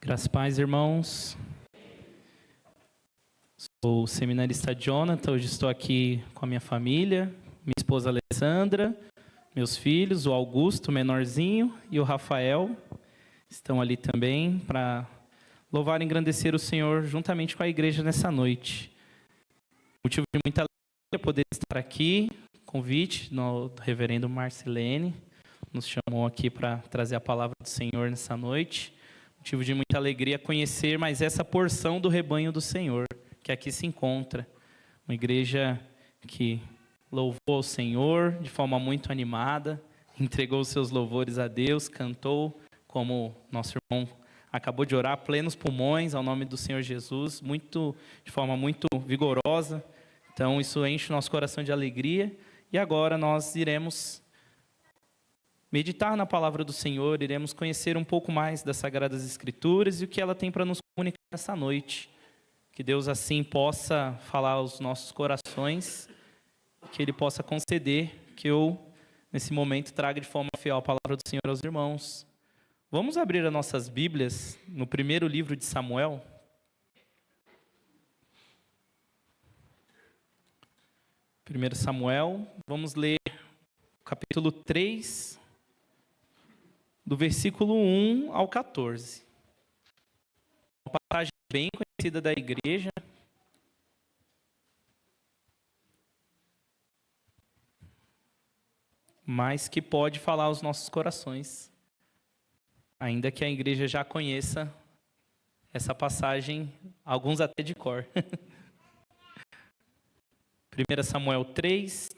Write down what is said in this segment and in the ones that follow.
Graças a paz, irmãos. Sou o seminarista Jonathan, hoje estou aqui com a minha família, minha esposa Alessandra, meus filhos, o Augusto, menorzinho, e o Rafael, estão ali também para louvar e engrandecer o Senhor juntamente com a igreja nessa noite. Motivo de muita alegria poder estar aqui, convite do reverendo Marcelene, nos chamou aqui para trazer a palavra do Senhor nessa noite. Motivo de muita alegria conhecer mais essa porção do rebanho do Senhor, que aqui se encontra. Uma igreja que louvou o Senhor de forma muito animada, entregou os seus louvores a Deus, cantou, como nosso irmão acabou de orar, plenos pulmões, ao nome do Senhor Jesus, de forma muito vigorosa. Então, isso enche o nosso coração de alegria. E agora nós iremos meditar na palavra do Senhor, iremos conhecer um pouco mais das Sagradas Escrituras e o que ela tem para nos comunicar nessa noite. Que Deus assim possa falar aos nossos corações, que Ele possa conceder que eu, nesse momento, traga de forma fiel a palavra do Senhor aos irmãos. Vamos abrir as nossas Bíblias no primeiro livro de Samuel. Primeiro Samuel, vamos ler o capítulo 3, do versículo 1 ao 14. Uma passagem bem conhecida da igreja. Mas que pode falar aos nossos corações. Ainda que a igreja já conheça essa passagem, alguns até de cor. 1 Samuel 3,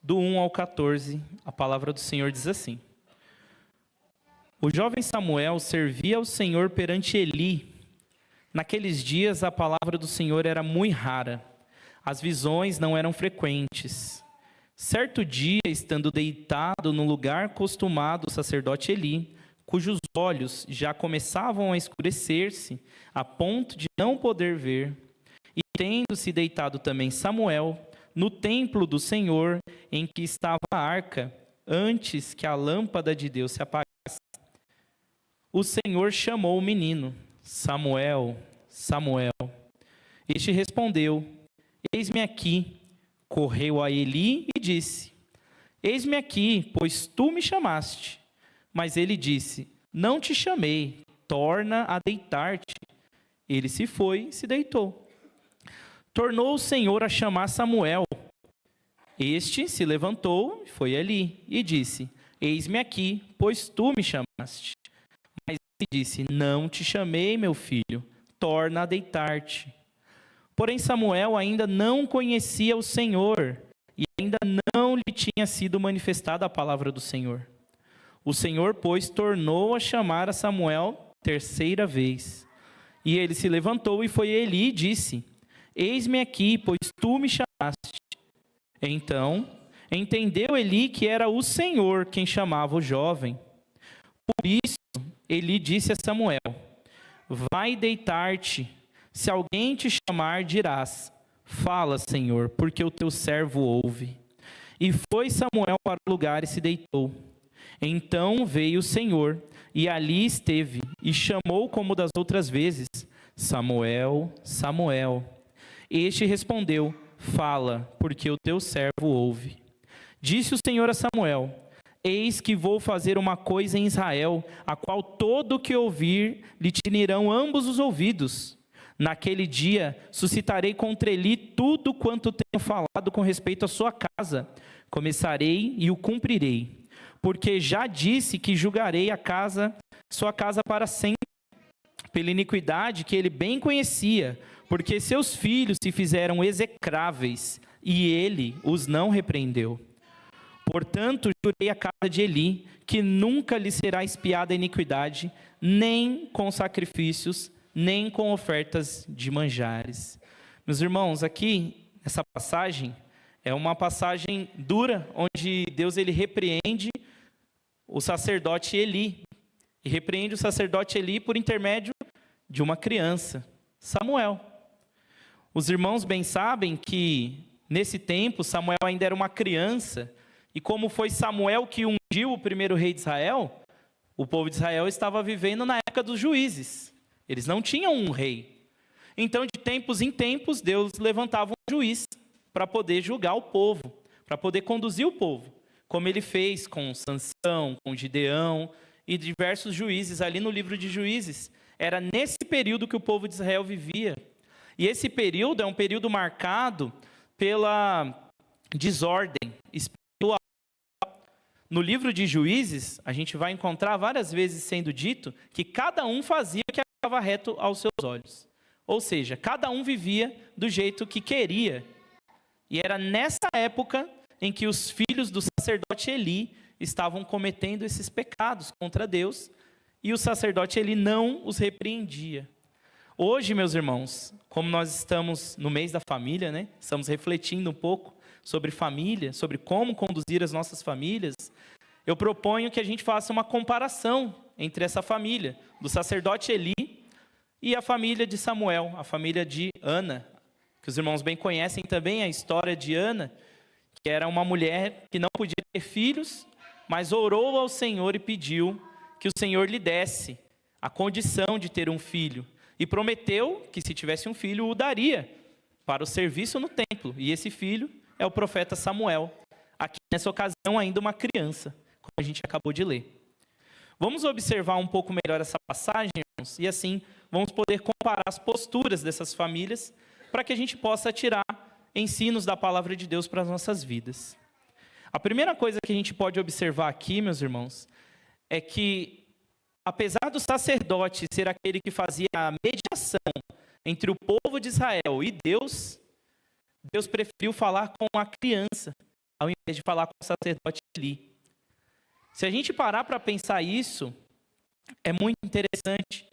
do 1 ao 14, a palavra do Senhor diz assim: O jovem Samuel servia ao Senhor perante Eli. Naqueles dias a palavra do Senhor era muito rara, as visões não eram frequentes. Certo dia, estando deitado no lugar costumado o sacerdote Eli, cujos olhos já começavam a escurecer-se, a ponto de não poder ver, e tendo-se deitado também Samuel, no templo do Senhor, em que estava a arca, antes que a lâmpada de Deus se apagasse, o Senhor chamou o menino: Samuel, Samuel. Este respondeu: Eis-me aqui. Correu a Eli e disse: Eis-me aqui, pois tu me chamaste. Mas ele disse: Não te chamei, torna a deitar-te. Ele se foi e se deitou. Tornou o Senhor a chamar Samuel. Este se levantou, foi ali e disse: Eis-me aqui, pois tu me chamaste. Mas ele disse: Não te chamei, meu filho, torna a deitar-te. Porém Samuel ainda não conhecia o Senhor, e ainda não lhe tinha sido manifestada a palavra do Senhor. O Senhor, pois, tornou a chamar a Samuel terceira vez. E ele se levantou e foi a Eli e disse: Eis-me aqui, pois tu me chamaste. Então entendeu Eli que era o Senhor quem chamava o jovem. Por isso Eli disse a Samuel: Vai deitar-te. Se alguém te chamar, dirás: Fala, Senhor, porque o teu servo ouve. E foi Samuel para o lugar e se deitou. Então veio o Senhor, e ali esteve, e chamou como das outras vezes: Samuel, Samuel. Este respondeu: Fala, porque o teu servo ouve. Disse o Senhor a Samuel: Eis que vou fazer uma coisa em Israel, a qual todo o que ouvir lhe tinirão ambos os ouvidos. Naquele dia suscitarei contra Eli tudo quanto tenho falado com respeito à sua casa. Começarei e o cumprirei, porque já disse que julgarei sua casa para sempre, pela iniquidade que ele bem conhecia, porque seus filhos se fizeram execráveis, e ele os não repreendeu. Portanto, jurei a casa de Eli, que nunca lhe será expiada a iniquidade, nem com sacrifícios, nem com ofertas de manjares. Meus irmãos, aqui, essa passagem, é uma passagem dura, onde Deus ele repreende o sacerdote Eli, e repreende o sacerdote Eli por intermédio de uma criança, Samuel. Os irmãos bem sabem que, nesse tempo, Samuel ainda era uma criança, e como foi Samuel que ungiu o primeiro rei de Israel, O povo de Israel estava vivendo na época dos juízes. Eles não tinham um rei. Então, de tempos em tempos, Deus levantava um juiz para poder julgar o povo, para poder conduzir o povo, como ele fez com Sansão, com Gideão e diversos juízes ali no livro de Juízes. Era nesse período que o povo de Israel vivia. E esse período é um período marcado pela desordem espiritual. No livro de Juízes, a gente vai encontrar várias vezes sendo dito que cada um fazia o que estava reto aos seus olhos. Ou seja, cada um vivia do jeito que queria. E era nessa época em que os filhos do sacerdote Eli estavam cometendo esses pecados contra Deus, e o sacerdote Eli não os repreendia. Hoje, meus irmãos, como nós estamos no mês da família, né? Estamos refletindo um pouco sobre família, sobre como conduzir as nossas famílias, eu proponho que a gente faça uma comparação entre essa família, do sacerdote Eli, e a família de Samuel, a família de Ana, que os irmãos bem conhecem também a história de Ana, que era uma mulher que não podia ter filhos, mas orou ao Senhor e pediu que o Senhor lhe desse a condição de ter um filho. E prometeu que, se tivesse um filho, o daria para o serviço no templo. E esse filho é o profeta Samuel. Aqui, nessa ocasião, ainda uma criança, como a gente acabou de ler. Vamos observar um pouco melhor essa passagem, irmãos, e assim vamos poder comparar as posturas dessas famílias, para que a gente possa tirar ensinos da palavra de Deus para as nossas vidas. A primeira coisa que a gente pode observar aqui, meus irmãos, é que, apesar do sacerdote ser aquele que fazia a mediação entre o povo de Israel e Deus, Deus preferiu falar com a criança, ao invés de falar com o sacerdote Eli. Se a gente parar para pensar isso, é muito interessante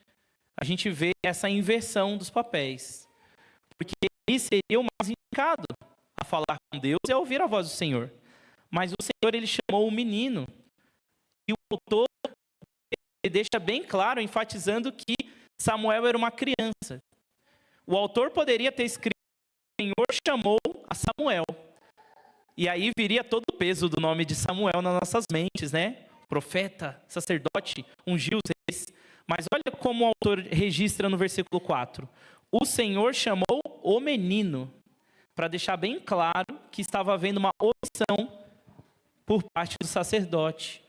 a gente ver essa inversão dos papéis. Porque ele seria o mais indicado a falar com Deus e a ouvir a voz do Senhor. Mas o Senhor, ele chamou o menino. E o autor, ele deixa bem claro, enfatizando que Samuel era uma criança. O autor poderia ter escrito: o Senhor chamou a Samuel. E aí viria todo o peso do nome de Samuel nas nossas mentes, né? Profeta, sacerdote, ungiu os reis. Mas olha como o autor registra no versículo 4. O Senhor chamou o menino, para deixar bem claro que estava havendo uma opção por parte do sacerdote.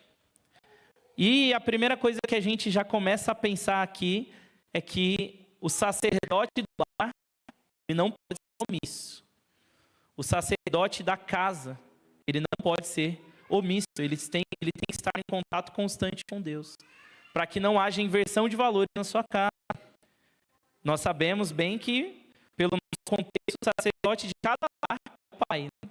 E a primeira coisa que a gente já começa a pensar aqui é que o sacerdote do lar, ele não pode ser omisso. O sacerdote da casa, ele não pode ser omisso. Ele tem que estar em contato constante com Deus, para que não haja inversão de valores na sua casa. Nós sabemos bem que, pelo nosso contexto, o sacerdote de cada lar é o pai. Né?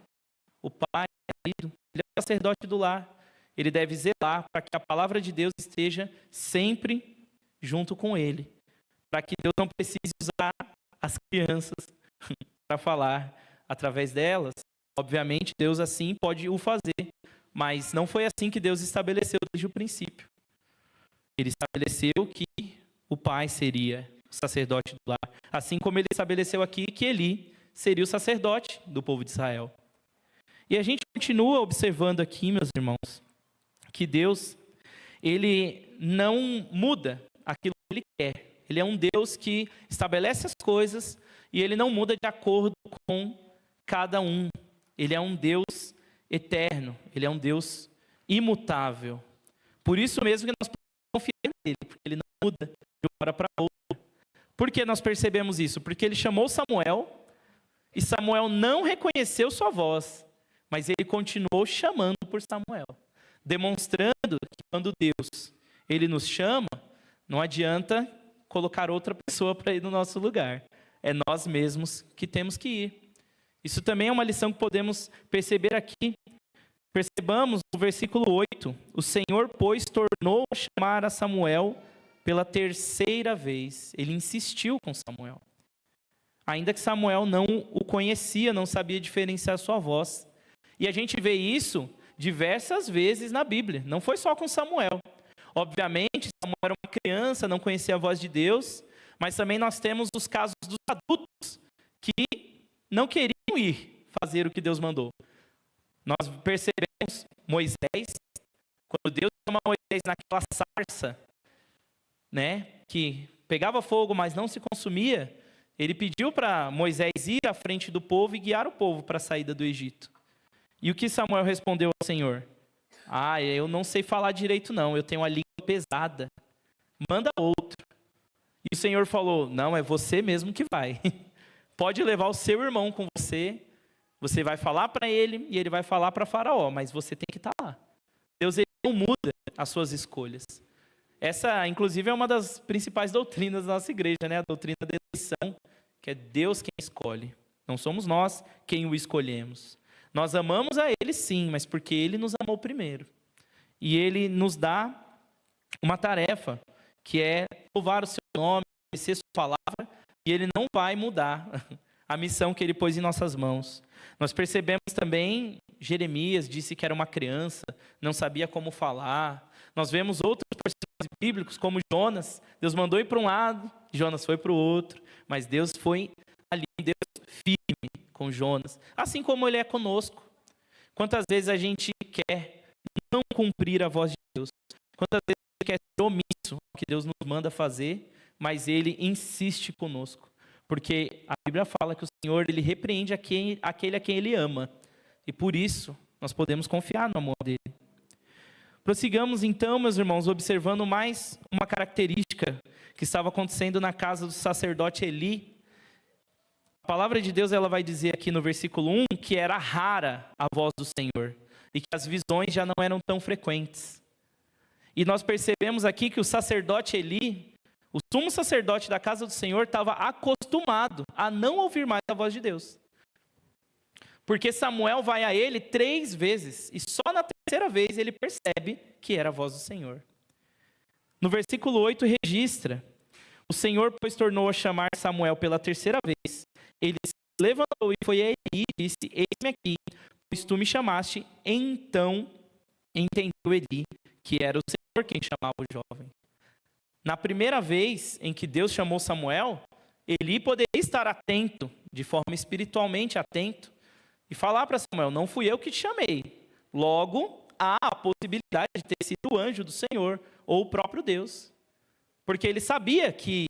O pai, ele é o sacerdote do lar. Ele deve zelar para que a palavra de Deus esteja sempre junto com ele, para que Deus não precise usar as crianças para falar através delas. Obviamente, Deus assim pode o fazer, mas não foi assim que Deus estabeleceu desde o princípio. Ele estabeleceu que o pai seria o sacerdote do lar, assim como ele estabeleceu aqui que Eli seria o sacerdote do povo de Israel. E a gente continua observando aqui, meus irmãos, que Deus, ele não muda aquilo que ele quer. Ele é um Deus que estabelece as coisas e ele não muda de acordo com cada um. Ele é um Deus eterno, ele é um Deus imutável. Por isso mesmo que nós podemos confiar nele, porque ele não muda de uma hora para outra. Por que nós percebemos isso? Porque ele chamou Samuel, e Samuel não reconheceu sua voz, mas ele continuou chamando por Samuel, demonstrando que quando Deus, ele nos chama, não adianta colocar outra pessoa para ir no nosso lugar. É nós mesmos que temos que ir. Isso também é uma lição que podemos perceber aqui. Percebamos no versículo 8, o Senhor, pois, tornou a chamar a Samuel pela terceira vez. Ele insistiu com Samuel. Ainda que Samuel não o conhecia, não sabia diferenciar a sua voz. E a gente vê isso diversas vezes na Bíblia. Não foi só com Samuel. Obviamente, Samuel era uma criança, não conhecia a voz de Deus, mas também nós temos os casos dos adultos que não queriam ir fazer o que Deus mandou. Nós percebemos Moisés, quando Deus chama Moisés naquela sarça, né, que pegava fogo, mas não se consumia, ele pediu para Moisés ir à frente do povo e guiar o povo para a saída do Egito. E o que Samuel respondeu ao Senhor? Eu não sei falar direito não, eu tenho uma língua pesada. Manda outro. E o Senhor falou, não, é você mesmo que vai. Pode levar o seu irmão com você, você vai falar para ele e ele vai falar para Faraó, mas você tem que estar lá. Deus, ele não muda as suas escolhas. Essa, inclusive, é uma das principais doutrinas da nossa igreja, né? A doutrina da eleição, que é Deus quem escolhe. Não somos nós quem o escolhemos. Nós amamos a Ele, sim, mas porque Ele nos amou primeiro. E Ele nos dá uma tarefa, que é louvar o seu nome, conhecer sua palavra, e Ele não vai mudar a missão que Ele pôs em nossas mãos. Nós percebemos também, Jeremias disse que era uma criança, não sabia como falar. Nós vemos outros personagens bíblicos, como Jonas. Deus mandou ir para um lado, Jonas foi para o outro, mas Deus foi ali, Deus firme com Jonas, assim como Ele é conosco. Quantas vezes a gente quer não cumprir a voz de Deus? Quantas vezes a gente quer ser omisso ao que Deus nos manda fazer, mas Ele insiste conosco? Porque a Bíblia fala que o Senhor, Ele repreende aquele a quem Ele ama. E por isso, nós podemos confiar no amor dEle. Prossigamos então, meus irmãos, observando mais uma característica que estava acontecendo na casa do sacerdote Eli. A palavra de Deus, ela vai dizer aqui no versículo 1 que era rara a voz do Senhor e que as visões já não eram tão frequentes. E nós percebemos aqui que o sacerdote Eli, o sumo sacerdote da casa do Senhor, estava acostumado a não ouvir mais a voz de Deus. Porque Samuel vai a ele 3 vezes, e só na terceira vez ele percebe que era a voz do Senhor. No versículo 8 registra: o Senhor, pois, tornou a chamar Samuel pela terceira vez. Ele se levantou e foi a Eli e disse: eis-me aqui, pois tu me chamaste. Então entendeu Eli que era o Senhor quem chamava o jovem. Na primeira vez em que Deus chamou Samuel, Eli poderia estar atento, de forma espiritualmente atento, e falar para Samuel: não fui eu que te chamei. Logo, há a possibilidade de ter sido o anjo do Senhor, ou o próprio Deus. Porque ele sabia que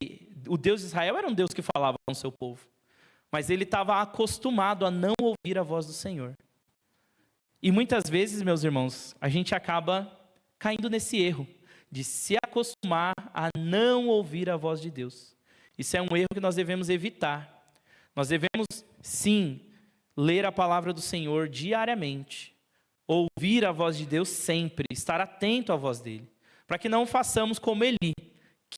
o Deus de Israel era um Deus que falava com o seu povo. Mas ele estava acostumado a não ouvir a voz do Senhor. E muitas vezes, meus irmãos, a gente acaba caindo nesse erro de se acostumar a não ouvir a voz de Deus. Isso é um erro que nós devemos evitar. Nós devemos, sim, ler a palavra do Senhor diariamente, ouvir a voz de Deus sempre, estar atento à voz dele, para que não façamos como Eli,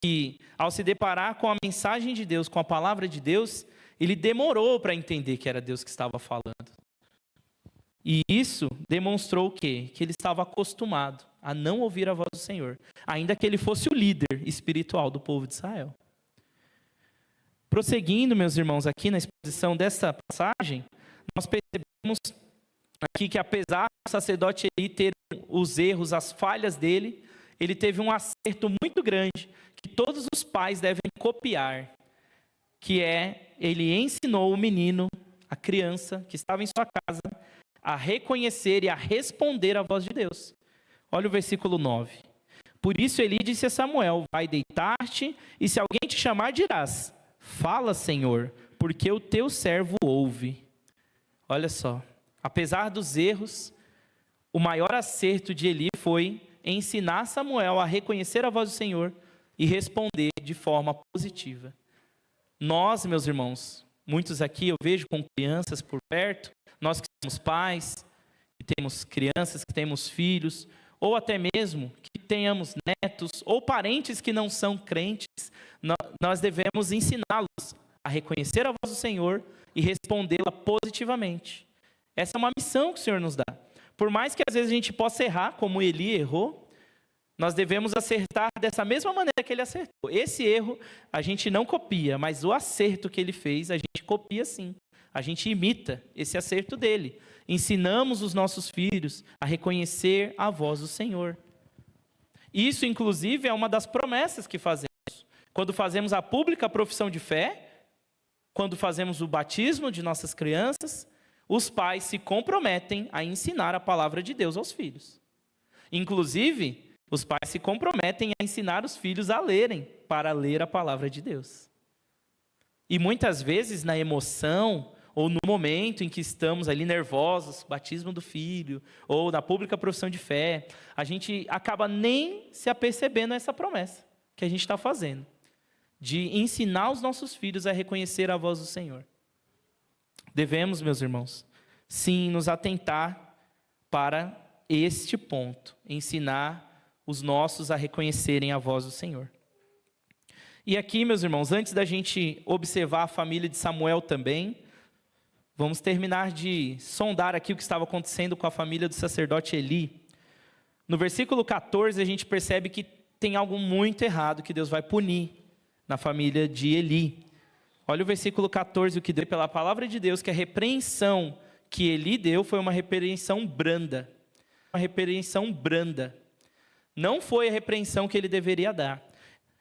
que ao se deparar com a mensagem de Deus, com a palavra de Deus, ele demorou para entender que era Deus que estava falando. E isso demonstrou o quê? Que ele estava acostumado a não ouvir a voz do Senhor, ainda que ele fosse o líder espiritual do povo de Israel. Prosseguindo, meus irmãos, aqui na exposição dessa passagem, nós percebemos aqui que apesar do sacerdote Eli ter os erros, as falhas dele, ele teve um acerto muito grande, que todos os pais devem copiar, que é, ele ensinou o menino, a criança que estava em sua casa, a reconhecer e a responder à voz de Deus. Olha o versículo 9. Por isso Eli disse a Samuel: vai deitar-te, e se alguém te chamar, dirás: fala, Senhor, porque o teu servo ouve. Olha só, apesar dos erros, o maior acerto de Eli foi ensinar Samuel a reconhecer a voz do Senhor e responder de forma positiva. Nós, meus irmãos, muitos aqui eu vejo com crianças por perto, nós que somos pais, que temos crianças, que temos filhos, ou até mesmo que tenhamos netos ou parentes que não são crentes, nós devemos ensiná-los a reconhecer a voz do Senhor e respondê-la positivamente. Essa é uma missão que o Senhor nos dá. Por mais que às vezes a gente possa errar, como Eli errou, nós devemos acertar dessa mesma maneira que ele acertou. Esse erro a gente não copia, mas o acerto que ele fez, a gente copia sim. A gente imita esse acerto dele. Ensinamos os nossos filhos a reconhecer a voz do Senhor. Isso, inclusive, é uma das promessas que fazemos. Quando fazemos a pública profissão de fé, quando fazemos o batismo de nossas crianças, os pais se comprometem a ensinar a palavra de Deus aos filhos. Inclusive, Os pais se comprometem a ensinar os filhos a lerem, para ler a palavra de Deus. E muitas vezes, na emoção, ou no momento em que estamos ali nervosos, batismo do filho, ou na pública profissão de fé, a gente acaba nem se apercebendo essa promessa que a gente está fazendo, de ensinar os nossos filhos a reconhecer a voz do Senhor. Devemos, meus irmãos, sim, nos atentar para este ponto, ensinar os nossos a reconhecerem a voz do Senhor. E aqui, meus irmãos, antes da gente observar a família de Samuel também, vamos terminar de sondar aqui o que estava acontecendo com a família do sacerdote Eli. No versículo 14, a gente percebe que tem algo muito errado que Deus vai punir na família de Eli. Olha o versículo 14, o que deu pela palavra de Deus, que a repreensão que Eli deu foi uma repreensão branda. Uma repreensão branda. Não foi a repreensão que ele deveria dar.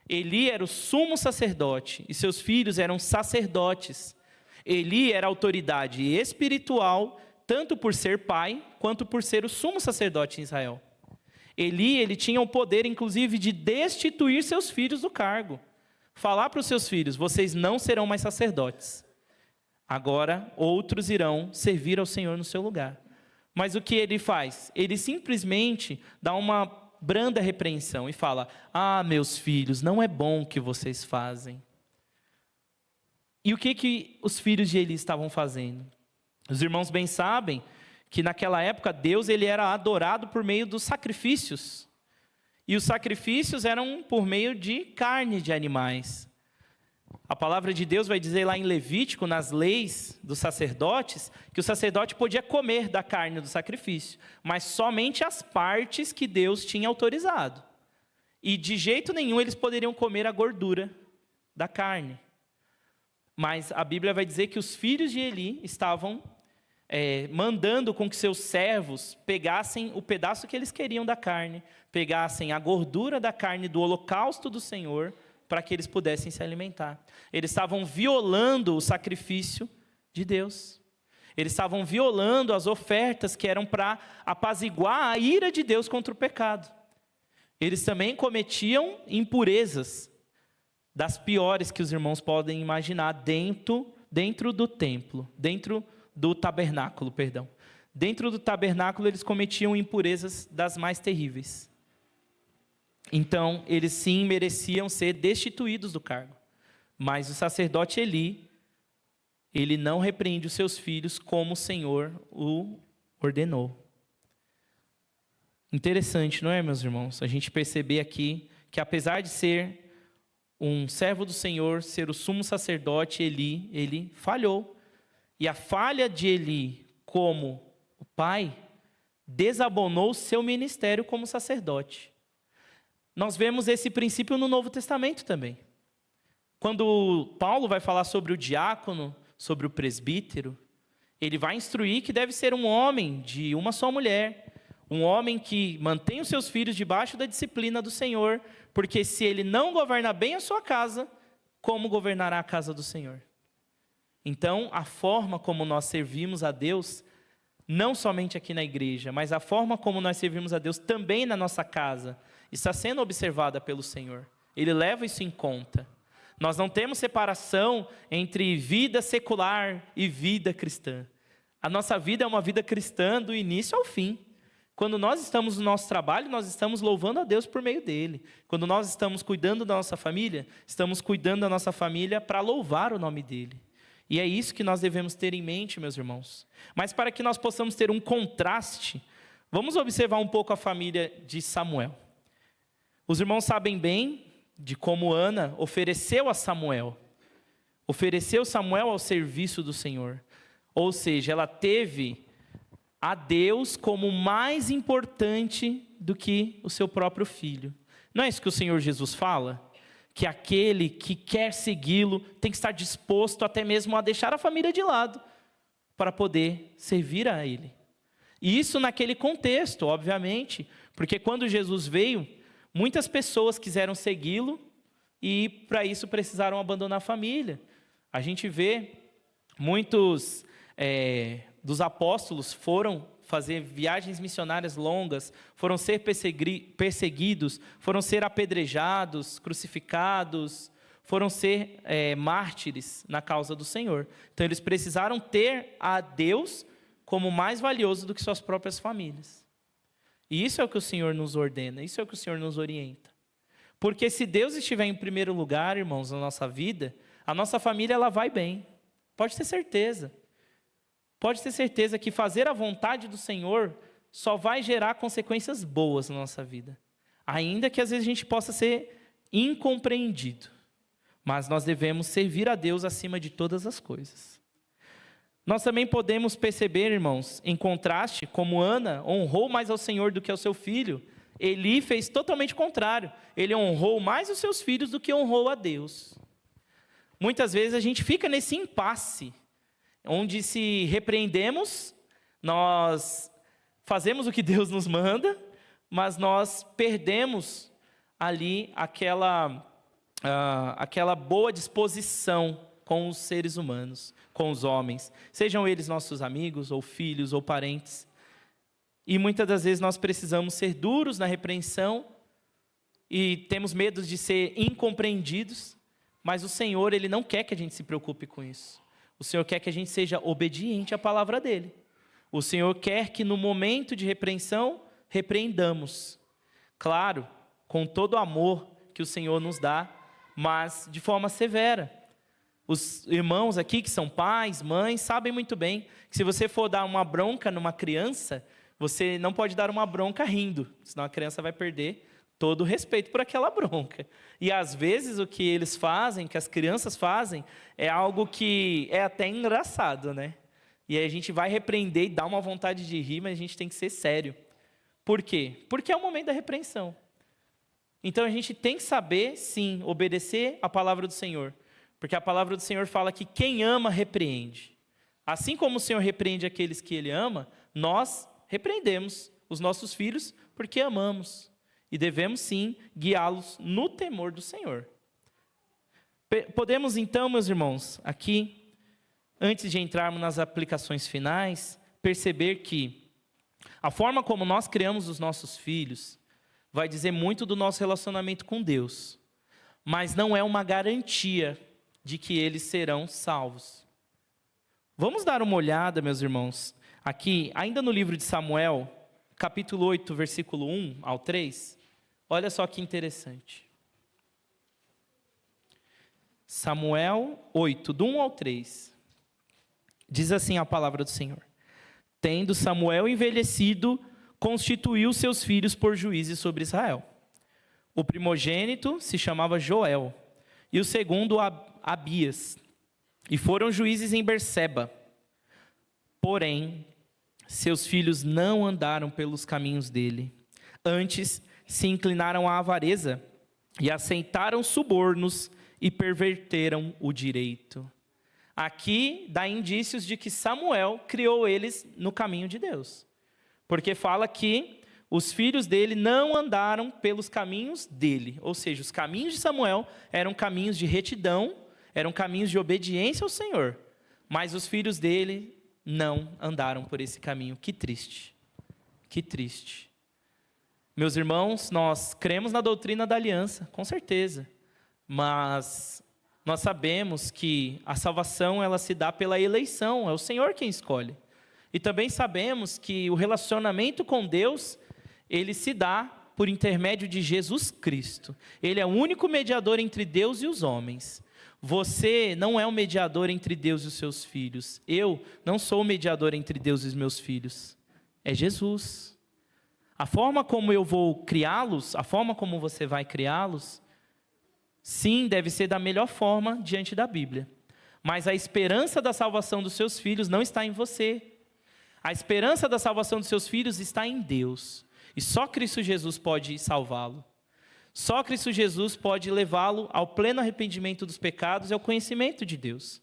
Eli era o sumo sacerdote e seus filhos eram sacerdotes. Eli era autoridade espiritual, tanto por ser pai, quanto por ser o sumo sacerdote em Israel. Eli, ele tinha o poder, inclusive, de destituir seus filhos do cargo. Falar para os seus filhos, vocês não serão mais sacerdotes. Agora, outros irão servir ao Senhor no seu lugar. Mas o que ele faz? Ele simplesmente dá uma branda repreensão e fala: ah, meus filhos, não é bom o que vocês fazem. E o que os filhos de Eli estavam fazendo? Os irmãos bem sabem que naquela época Deus ele era adorado por meio dos sacrifícios. E os sacrifícios eram por meio de carne de animais. A palavra de Deus vai dizer lá em Levítico, nas leis dos sacerdotes, que o sacerdote podia comer da carne do sacrifício, mas somente as partes que Deus tinha autorizado. E de jeito nenhum eles poderiam comer a gordura da carne. Mas a Bíblia vai dizer que os filhos de Eli estavam mandando com que seus servos pegassem o pedaço que eles queriam da carne, pegassem a gordura da carne do holocausto do Senhor, para que eles pudessem se alimentar. Eles estavam violando o sacrifício de Deus. Eles estavam violando as ofertas que eram para apaziguar a ira de Deus contra o pecado. Eles também cometiam impurezas, das piores que os irmãos podem imaginar, dentro do templo, dentro do tabernáculo, perdão. Dentro do tabernáculo eles cometiam impurezas das mais terríveis. Então, eles sim mereciam ser destituídos do cargo. Mas o sacerdote Eli, ele não repreende os seus filhos como o Senhor o ordenou. Interessante, não é, meus irmãos? A gente perceber aqui que apesar de ser um servo do Senhor, ser o sumo sacerdote Eli, ele falhou. E a falha de Eli como o pai desabonou o seu ministério como sacerdote. Nós vemos esse princípio no Novo Testamento também. Quando Paulo vai falar sobre o diácono, sobre o presbítero, ele vai instruir que deve ser um homem de uma só mulher, um homem que mantém os seus filhos debaixo da disciplina do Senhor, porque se ele não governa bem a sua casa, como governará a casa do Senhor? Então, a forma como nós servimos a Deus, não somente aqui na igreja, mas a forma como nós servimos a Deus também na nossa casa, está sendo observada pelo Senhor. Ele leva isso em conta. Nós não temos separação entre vida secular e vida cristã. A nossa vida é uma vida cristã do início ao fim. Quando nós estamos no nosso trabalho, nós estamos louvando a Deus por meio dele. Quando nós estamos cuidando da nossa família, estamos cuidando da nossa família para louvar o nome dele. E é isso que nós devemos ter em mente, meus irmãos. Mas para que nós possamos ter um contraste, vamos observar um pouco a família de Samuel. Os irmãos sabem bem de como Ana ofereceu a Samuel. Ofereceu Samuel ao serviço do Senhor. Ou seja, ela teve a Deus como mais importante do que o seu próprio filho. Não é isso que o Senhor Jesus fala? Que aquele que quer segui-lo tem que estar disposto até mesmo a deixar a família de lado para poder servir a ele. E isso naquele contexto, obviamente, porque quando Jesus veio, muitas pessoas quiseram segui-lo e para isso precisaram abandonar a família. A gente vê muitos dos apóstolos fazer viagens missionárias longas, foram ser perseguidos, foram ser apedrejados, crucificados, foram ser mártires na causa do Senhor. Então eles precisaram ter a Deus como mais valioso do que suas próprias famílias. E isso é o que o Senhor nos ordena, isso é o que o Senhor nos orienta. Porque se Deus estiver em primeiro lugar, irmãos, na nossa vida, a nossa família ela vai bem. Pode ter certeza. Pode ter certeza que fazer a vontade do Senhor só vai gerar consequências boas na nossa vida. Ainda que às vezes a gente possa ser incompreendido. Mas nós devemos servir a Deus acima de todas as coisas. Nós também podemos perceber, irmãos, em contraste, como Ana honrou mais ao Senhor do que ao seu filho, Eli fez totalmente o contrário. Ele honrou mais os seus filhos do que honrou a Deus. Muitas vezes a gente fica nesse impasse, onde se repreendemos, nós fazemos o que Deus nos manda, mas nós perdemos ali aquela boa disposição com os seres humanos, com os homens, sejam eles nossos amigos, ou filhos, ou parentes. E muitas das vezes nós precisamos ser duros na repreensão e temos medo de ser incompreendidos, mas o Senhor, Ele não quer que a gente se preocupe com isso. O Senhor quer que a gente seja obediente à palavra dEle. O Senhor quer que no momento de repreensão, repreendamos. Claro, com todo o amor que o Senhor nos dá, mas de forma severa. Os irmãos aqui que são pais, mães, sabem muito bem que se você for dar uma bronca numa criança, você não pode dar uma bronca rindo, senão a criança vai perder todo o respeito por aquela bronca. E às vezes o que eles fazem, que as crianças fazem, é algo que é até engraçado, né? E aí a gente vai repreender e dá uma vontade de rir, mas a gente tem que ser sério. Por quê? Porque é o momento da repreensão. Então a gente tem que saber, sim, obedecer a palavra do Senhor. Porque a palavra do Senhor fala que quem ama, repreende. Assim como o Senhor repreende aqueles que Ele ama, nós repreendemos os nossos filhos porque amamos. E devemos, sim, guiá-los no temor do Senhor. Podemos, então, meus irmãos, aqui, antes de entrarmos nas aplicações finais, perceber que a forma como nós criamos os nossos filhos vai dizer muito do nosso relacionamento com Deus, mas não é uma garantia de que eles serão salvos. Vamos dar uma olhada, meus irmãos, aqui, ainda no livro de Samuel, capítulo 8, versículo 1 ao 3, olha só que interessante. Samuel 8, do 1 ao 3, diz assim a palavra do Senhor: Tendo Samuel envelhecido, constituiu seus filhos por juízes sobre Israel. O primogênito se chamava Joel, e o segundo Abias, e foram juízes em Berseba. Porém, seus filhos não andaram pelos caminhos dele. Antes, se inclinaram à avareza, e aceitaram subornos, e perverteram o direito. Aqui dá indícios de que Samuel criou eles no caminho de Deus. Porque fala que os filhos dele não andaram pelos caminhos dele. Ou seja, os caminhos de Samuel eram caminhos de retidão, eram caminhos de obediência ao Senhor. Mas os filhos dele não andaram por esse caminho. Que triste. Que triste. Meus irmãos, nós cremos na doutrina da aliança, com certeza. Mas nós sabemos que a salvação ela se dá pela eleição, é o Senhor quem escolhe. E também sabemos que o relacionamento com Deus, ele se dá por intermédio de Jesus Cristo. Ele é o único mediador entre Deus e os homens. Você não é o mediador entre Deus e os seus filhos. Eu não sou o mediador entre Deus e os meus filhos. É Jesus. A forma como eu vou criá-los, a forma como você vai criá-los, sim, deve ser da melhor forma diante da Bíblia. Mas a esperança da salvação dos seus filhos não está em você. A esperança da salvação dos seus filhos está em Deus. E só Cristo Jesus pode salvá-lo. Só Cristo Jesus pode levá-lo ao pleno arrependimento dos pecados e ao conhecimento de Deus.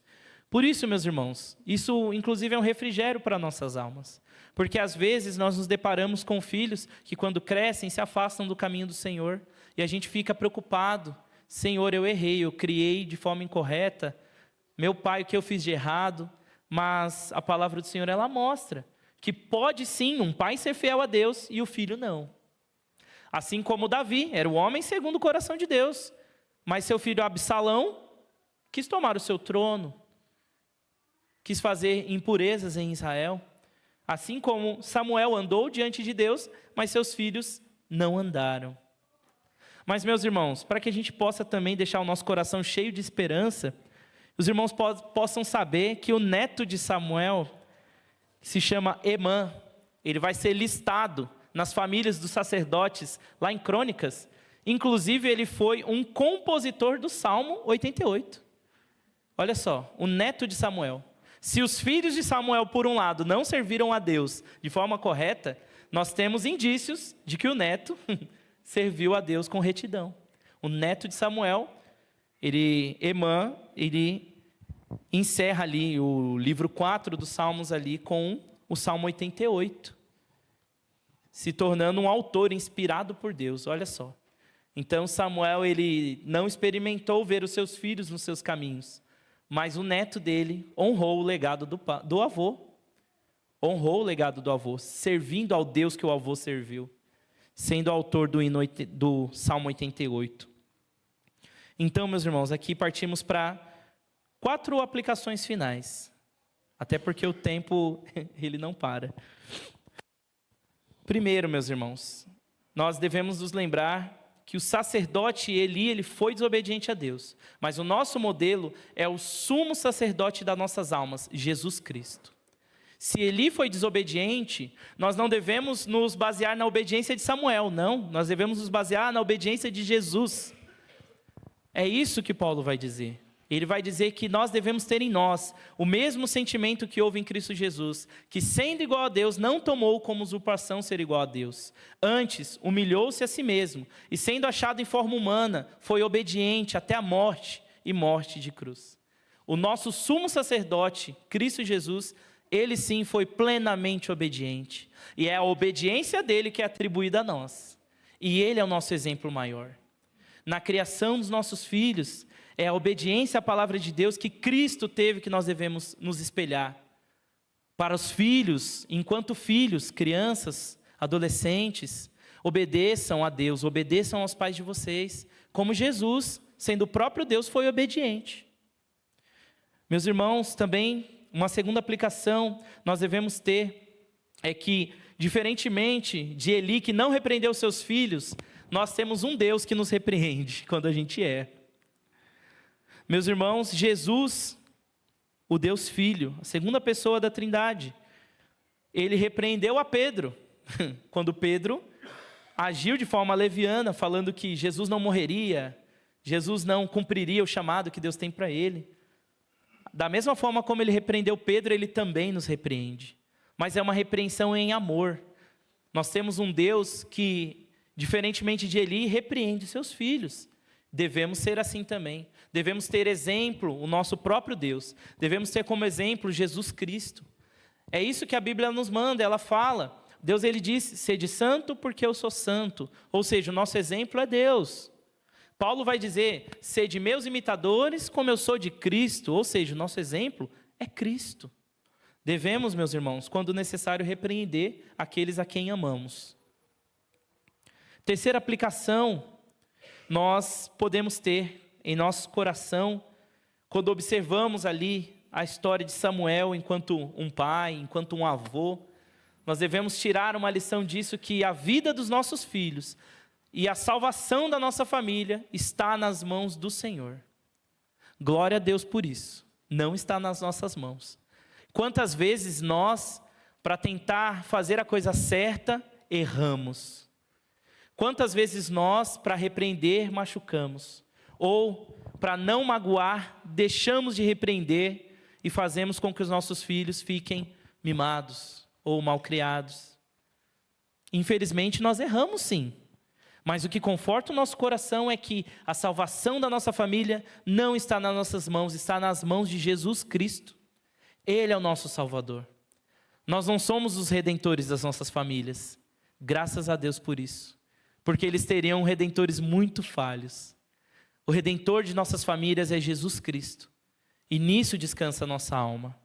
Por isso, meus irmãos, isso inclusive é um refrigério para nossas almas. Porque às vezes nós nos deparamos com filhos que quando crescem se afastam do caminho do Senhor. E a gente fica preocupado. Senhor, eu errei, eu criei de forma incorreta. Meu pai, o que eu fiz de errado? Mas a palavra do Senhor, ela mostra que pode sim um pai ser fiel a Deus e o filho não. Assim como Davi era o homem segundo o coração de Deus, mas seu filho Absalão quis tomar o seu trono, quis fazer impurezas em Israel. Assim como Samuel andou diante de Deus, mas seus filhos não andaram. Mas, meus irmãos, para que a gente possa também deixar o nosso coração cheio de esperança, os irmãos possam saber que o neto de Samuel se chama Emã. Ele vai ser listado nas famílias dos sacerdotes, lá em Crônicas. Inclusive, ele foi um compositor do Salmo 88. Olha só, o neto de Samuel. Se os filhos de Samuel, por um lado, não serviram a Deus de forma correta, nós temos indícios de que o neto serviu a Deus com retidão. O neto de Samuel, Emã, ele encerra ali o livro 4 dos Salmos ali com o Salmo 88, se tornando um autor inspirado por Deus, olha só. Então Samuel, ele não experimentou ver os seus filhos nos seus caminhos, mas o neto dele honrou o legado do avô, honrou o legado do avô, servindo ao Deus que o avô serviu, sendo autor do Salmo 88. Então, meus irmãos, aqui partimos para 4 aplicações finais, até porque o tempo, ele não para. Primeiro, meus irmãos, nós devemos nos lembrar que o sacerdote Eli, ele foi desobediente a Deus, mas o nosso modelo é o sumo sacerdote das nossas almas, Jesus Cristo. Se Eli foi desobediente, nós não devemos nos basear na obediência de Samuel, não, nós devemos nos basear na obediência de Jesus. É isso que Paulo vai dizer. Ele vai dizer que nós devemos ter em nós o mesmo sentimento que houve em Cristo Jesus, que sendo igual a Deus, não tomou como usurpação ser igual a Deus. Antes, humilhou-se a si mesmo, e sendo achado em forma humana, foi obediente até a morte, e morte de cruz. O nosso sumo sacerdote, Cristo Jesus, ele sim foi plenamente obediente, e é a obediência dele que é atribuída a nós, e ele é o nosso exemplo maior. Na criação dos nossos filhos, é a obediência à palavra de Deus que Cristo teve que nós devemos nos espelhar. Para os filhos, enquanto filhos, crianças, adolescentes, obedeçam a Deus, obedeçam aos pais de vocês, como Jesus, sendo o próprio Deus, foi obediente. Meus irmãos, também, uma segunda aplicação nós devemos ter, é que, diferentemente de Eli, que não repreendeu seus filhos, nós temos um Deus que nos repreende quando a gente erra. Meus irmãos, Jesus, o Deus Filho, a segunda pessoa da Trindade, ele repreendeu a Pedro, quando Pedro agiu de forma leviana, falando que Jesus não morreria, Jesus não cumpriria o chamado que Deus tem para ele. Da mesma forma como ele repreendeu Pedro, ele também nos repreende, mas é uma repreensão em amor. Nós temos um Deus que, diferentemente de Eli, repreende seus filhos. Devemos ser assim também. Devemos ter exemplo, o nosso próprio Deus. Devemos ter como exemplo Jesus Cristo. É isso que a Bíblia nos manda, ela fala. Deus, ele diz, sede santo porque eu sou santo. Ou seja, o nosso exemplo é Deus. Paulo vai dizer, sede meus imitadores como eu sou de Cristo. Ou seja, o nosso exemplo é Cristo. Devemos, meus irmãos, quando necessário, repreender aqueles a quem amamos. Terceira aplicação, nós podemos ter em nosso coração, quando observamos ali a história de Samuel enquanto um pai, enquanto um avô, nós devemos tirar uma lição disso, que a vida dos nossos filhos e a salvação da nossa família está nas mãos do Senhor. Glória a Deus por isso, não está nas nossas mãos. Quantas vezes nós, para tentar fazer a coisa certa, erramos? Quantas vezes nós, para repreender, machucamos? Ou, para não magoar, deixamos de repreender e fazemos com que os nossos filhos fiquem mimados ou malcriados? Infelizmente, nós erramos sim. Mas o que conforta o nosso coração é que a salvação da nossa família não está nas nossas mãos, está nas mãos de Jesus Cristo. Ele é o nosso Salvador. Nós não somos os redentores das nossas famílias. Graças a Deus por isso. Porque eles teriam redentores muito falhos. O Redentor de nossas famílias é Jesus Cristo. E nisso descansa a nossa alma.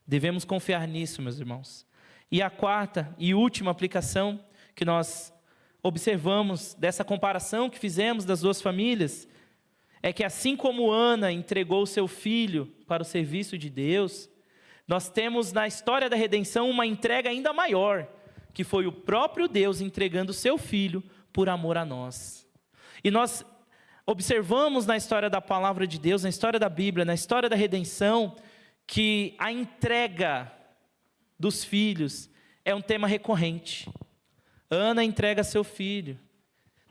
Devemos confiar nisso, meus irmãos. E a quarta e última aplicação que nós observamos dessa comparação que fizemos das duas famílias é que assim como Ana entregou seu filho para o serviço de Deus, nós temos na história da redenção uma entrega ainda maior, que foi o próprio Deus entregando seu filho por amor a nós. E nós observamos na história da palavra de Deus, na história da Bíblia, na história da redenção, que a entrega dos filhos é um tema recorrente. Ana entrega seu filho.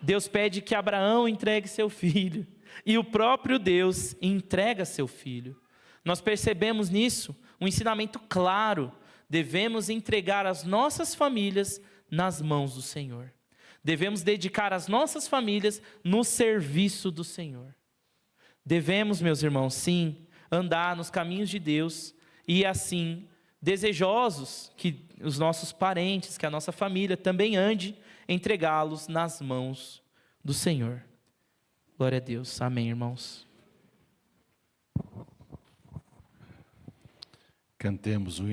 Deus pede que Abraão entregue seu filho. E o próprio Deus entrega seu filho. Nós percebemos nisso um ensinamento claro. Devemos entregar as nossas famílias nas mãos do Senhor. Devemos dedicar as nossas famílias no serviço do Senhor. Devemos, meus irmãos, sim, andar nos caminhos de Deus e assim, desejosos que os nossos parentes, que a nossa família também ande, entregá-los nas mãos do Senhor. Glória a Deus. Amém, irmãos. Cantemos o